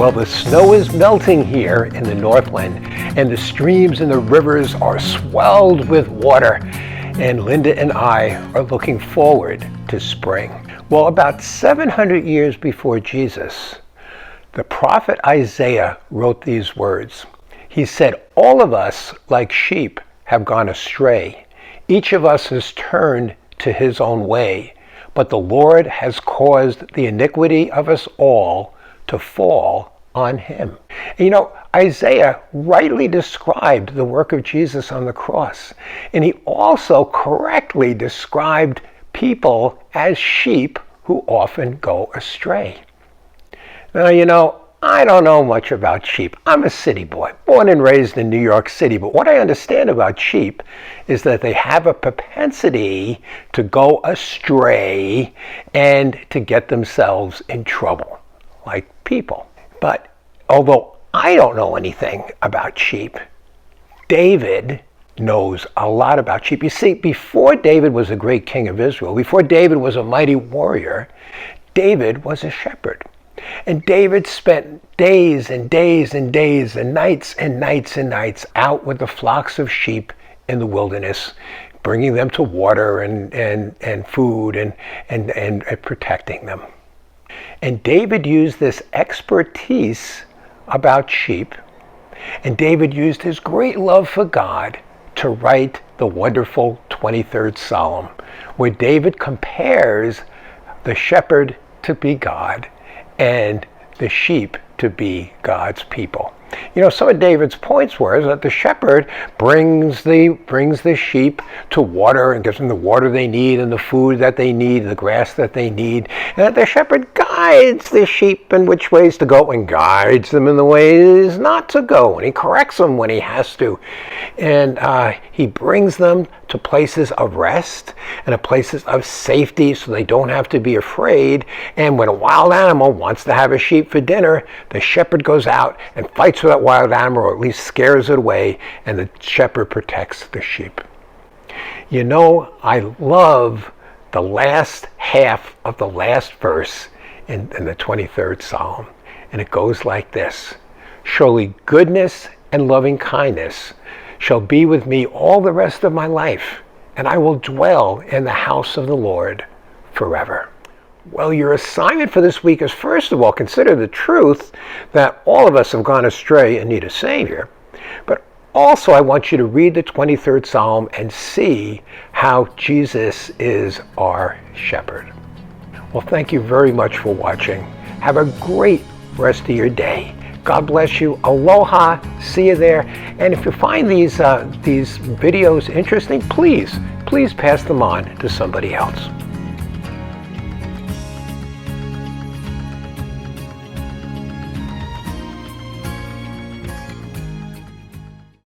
Well, the snow is melting here in the Northland, and the streams and the rivers are swelled with water. And Linda and I are looking forward to spring. Well, about 700 years before Jesus, the prophet Isaiah wrote these words. He said, "All of us, like sheep, have gone astray. Each of us has turned to his own way, but the Lord has caused the iniquity of us all to fall on him." And you know, Isaiah rightly described the work of Jesus on the cross, and he also correctly described people as sheep who often go astray. Now, you know, I don't know much about sheep. I'm a city boy, born and raised in New York City, but what I understand about sheep is that they have a propensity to go astray and to get themselves in trouble, like people. But although I don't know anything about sheep, David knows a lot about sheep. You see, before David was a great king of Israel, before David was a mighty warrior, David was a shepherd. And David spent days and days and days and nights and nights and nights out with the flocks of sheep in the wilderness, bringing them to water and food and protecting them. And David used this expertise about sheep, and David used his great love for God to write the wonderful 23rd Psalm, where David compares the shepherd to be God and the sheep to be God's people. You know, some of David's points were that the shepherd brings the sheep to water and gives them the water they need and the food that they need, the grass that they need, and that the shepherd guides the sheep in which ways to go and guides them in the ways not to go, and he corrects them when he has to. And he brings them to places of rest and to places of safety so they don't have to be afraid. And when a wild animal wants to have a sheep for dinner, the shepherd goes out and fights for that wild animal, or at least scares it away, and the shepherd protects the sheep. You know, I love the last half of the last verse in the 23rd Psalm, and it goes like this: "Surely goodness and loving kindness shall be with me all the rest of my life, and I will dwell in the house of the Lord forever." Well, your assignment for this week is, first of all, consider the truth that all of us have gone astray and need a Savior. But also, I want you to read the 23rd Psalm and see how Jesus is our shepherd. Well, thank you very much for watching. Have a great rest of your day. God bless you. Aloha. See you there. And if you find these videos interesting, please pass them on to somebody else.